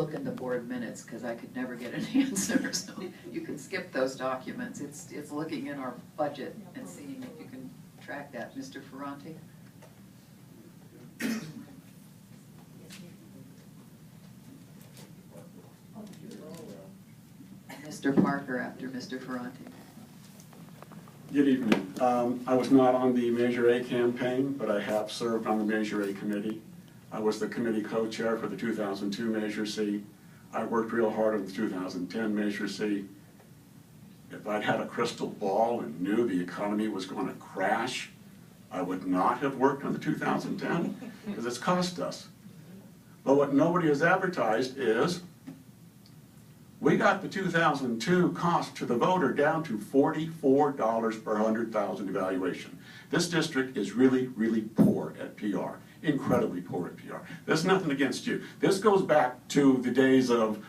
look in the board minutes, because I could never get an answer, so you can skip those documents. It's looking in our budget and seeing if you can track that. Mr. Ferranti? Mr. Parker after Mr. Ferranti. Good evening. I was not on the Measure A campaign, but I have served on the Measure A committee. I was the committee co-chair for the 2002 Measure C. I worked real hard on the 2010 Measure C. If I'd had a crystal ball and knew the economy was going to crash, I would not have worked on the 2010 because it's cost us. But what nobody has advertised is we got the 2002 cost to the voter down to $44 per 100,000 evaluation. This district is really, really poor at PR, incredibly poor at PR. There's nothing against you. This goes back to the days of,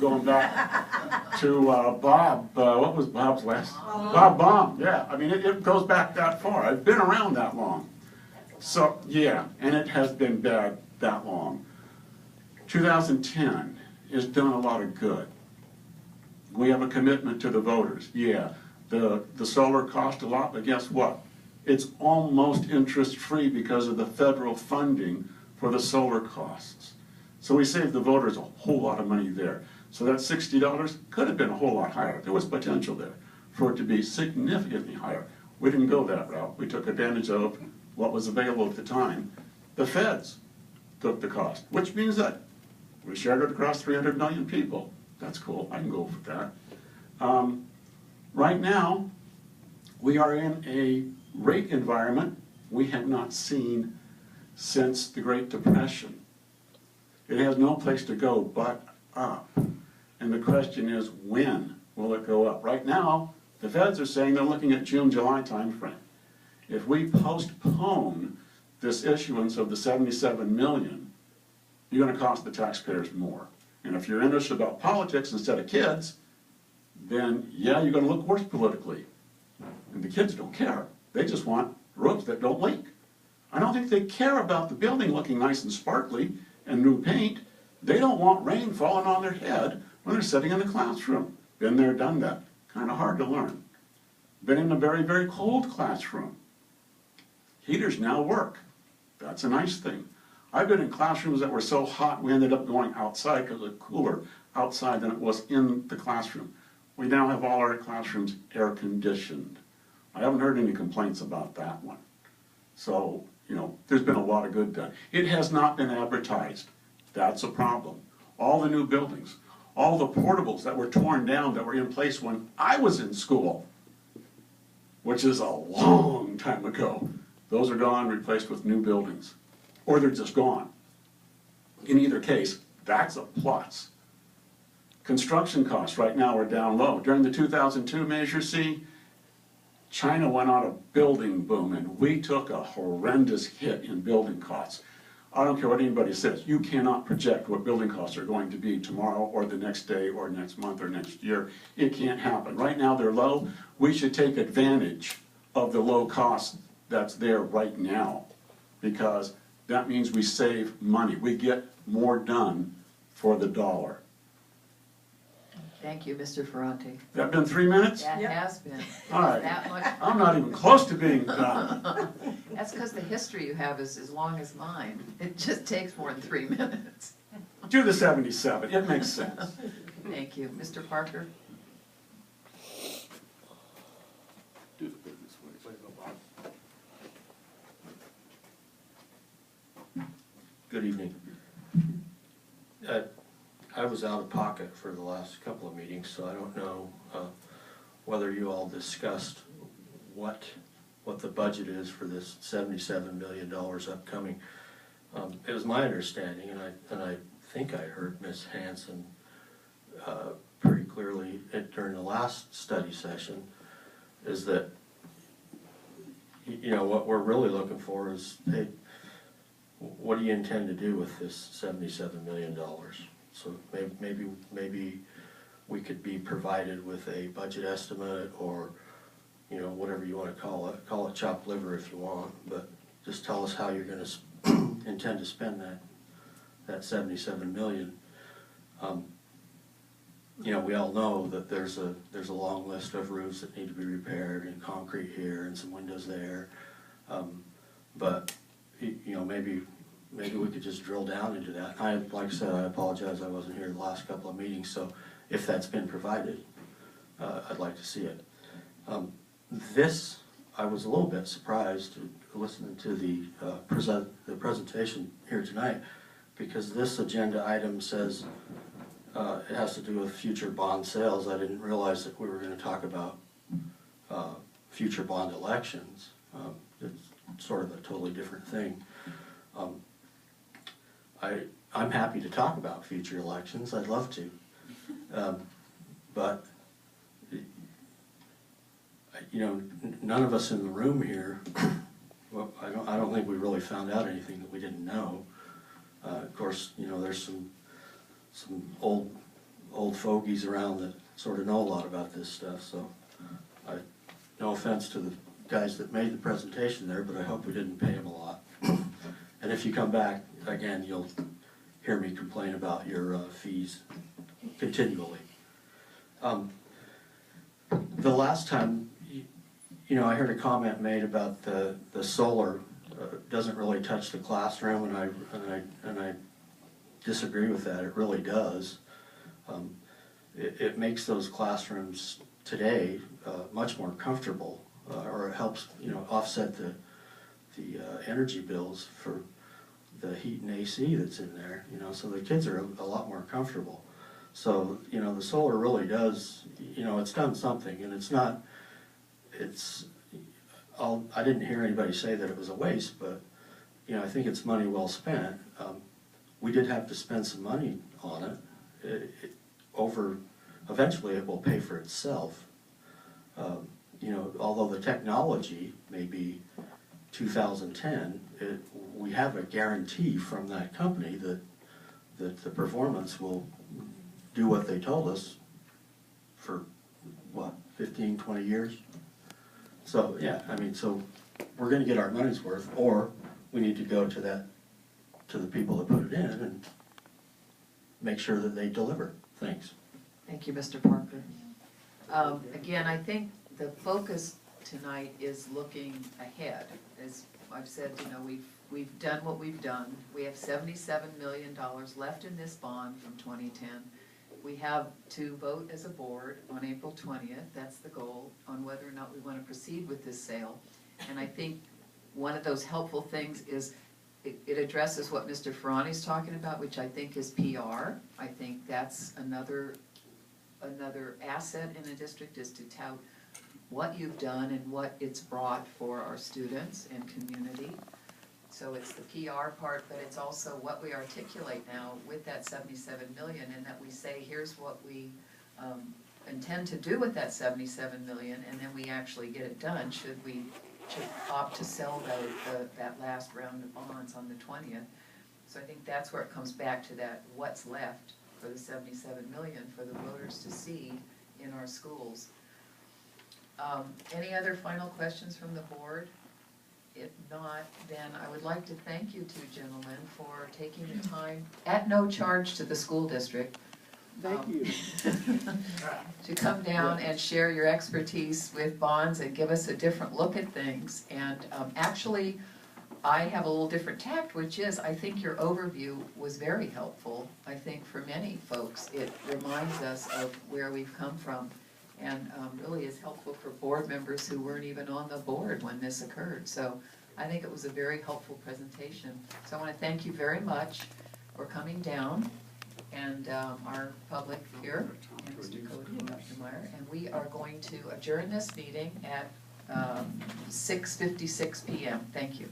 going back to Bob, what was Bob's last? Bob Baum, yeah. I mean, it goes back that far. I've been around that long. So, yeah, and it has been bad that long. 2010 has done a lot of good. We have a commitment to the voters. Yeah, the solar cost a lot, but guess what? It's almost interest-free because of the federal funding for the solar costs. So we saved the voters a whole lot of money there. So that $60 could have been a whole lot higher. There was potential there for it to be significantly higher. We didn't go that route. We took advantage of what was available at the time. The feds took the cost, which means that we shared it across 300 million people. That's cool. I can go with that. Right now, we are in a rate environment we have not seen since the Great Depression. It has no place to go but up. And the question is, when will it go up? Right now, the feds are saying they're looking at June, July timeframe. If we postpone this issuance of the 77 million, you're going to cost the taxpayers more. And if you're interested about politics instead of kids, then yeah, you're going to look worse politically. And the kids don't care. They just want roofs that don't leak. I don't think they care about the building looking nice and sparkly and new paint. They don't want rain falling on their head when they're sitting in the classroom. Been there, done that. Kind of hard to learn. Been in a very, very cold classroom. Heaters now work. That's a nice thing. I've been in classrooms that were so hot we ended up going outside because it was cooler outside than it was in the classroom. We now have all our classrooms air conditioned. I haven't heard any complaints about that one. So, there's been a lot of good done. It has not been advertised. That's a problem. All the new buildings, all the portables that were torn down that were in place when I was in school, which is a long time ago, those are gone, replaced with new buildings. Or they're just gone. In either case, that's a plus. Construction costs right now are down low. During the 2002 Measure C, China went on a building boom, and we took a horrendous hit in building costs. I don't care what anybody says, you cannot project what building costs are going to be tomorrow or the next day or next month or next year. It can't happen. Right now they're low. We should take advantage of the low cost that's there right now, because that means we save money. We get more done for the dollar. Thank you, Mr. Ferranti. That been 3 minutes? That has been. All right. That much. I'm not even close to being done. That's because the history you have is as long as mine. It just takes more than 3 minutes. Do the 77. It makes sense. Thank you. Mr. Parker? Do the business way. Good evening. I was out of pocket for the last couple of meetings, so I don't know whether you all discussed what the budget is for this $77 million upcoming. It was my understanding, and I think I heard Ms. Hanson pretty clearly during the last study session, is that what we're really looking for is, hey, what do you intend to do with this $77 million? So maybe we could be provided with a budget estimate, or whatever you want to call it chopped liver if you want, but just tell us how you're going to intend to spend that 77 million. You know, we all know that there's a long list of roofs that need to be repaired, and concrete here and some windows there. But you know, maybe we could just drill down into that. Like I said, I apologize, I wasn't here the last couple of meetings, so if that's been provided, I'd like to see it. I was a little bit surprised listening to the presentation here tonight, because this agenda item says it has to do with future bond sales. I didn't realize that we were going to talk about future bond elections. It's sort of a totally different thing. I'm happy to talk about future elections. I'd love to, but you know, none of us in the room here. Well, I don't think we really found out anything that we didn't know. Of course, you know, there's some old fogies around that sort of know a lot about this stuff. So, no offense to the guys that made the presentation there, but I hope we didn't pay them a lot. And if you come back again, you'll hear me complain about your fees continually. The last time, you know, I heard a comment made about the solar doesn't really touch the classroom, and I disagree with that. It really does. It makes those classrooms today much more comfortable, or it helps, you know, offset the energy bills for the heat and AC that's in there, you know, so the kids are a lot more comfortable. So, you know, the solar really does, you know, it's done something, and I didn't hear anybody say that it was a waste, but, you know, I think it's money well spent. We did have to spend some money on it. Eventually it will pay for itself. You know, although the technology may be 2010, we have a guarantee from that company that the performance will do what they told us for, what, 15, 20 years? So, yeah, I mean, so we're gonna get our money's worth, or we need to go to the people that put it in and make sure that they deliver. Thanks. Thank you, Mr. Parker. Again, I think the focus tonight is looking ahead. As I've said, you know, we've done what we've done. We have $77 million left in this bond from 2010. We have to vote as a board on April 20th, that's the goal, on whether or not we want to proceed with this sale. And I think one of those helpful things is it addresses what Mr. Ferrani's talking about, which I think is PR. I think that's another asset in a district, is to tout what you've done and what it's brought for our students and community. So it's the PR part, but it's also what we articulate now with that 77 million, and that we say, here's what we intend to do with that 77 million, and then we actually get it done should we opt to sell that last round of bonds on the 20th. So I think that's where it comes back to that, what's left for the 77 million for the voters to see in our schools. Any other final questions from the board? If not, then I would like to thank you two gentlemen for taking the time, at no charge to the school district. Thank you. To come down and share your expertise with bonds and give us a different look at things. And actually, I have a little different tact, which is I think your overview was very helpful. I think for many folks, it reminds us of where we've come from, and really is helpful for board members who weren't even on the board when this occurred. So I think it was a very helpful presentation. So I want to thank you very much for coming down, and our public here, and Mr. Cody and Dr. Meyer. And we are going to adjourn this meeting at 6:56 p.m. Thank you.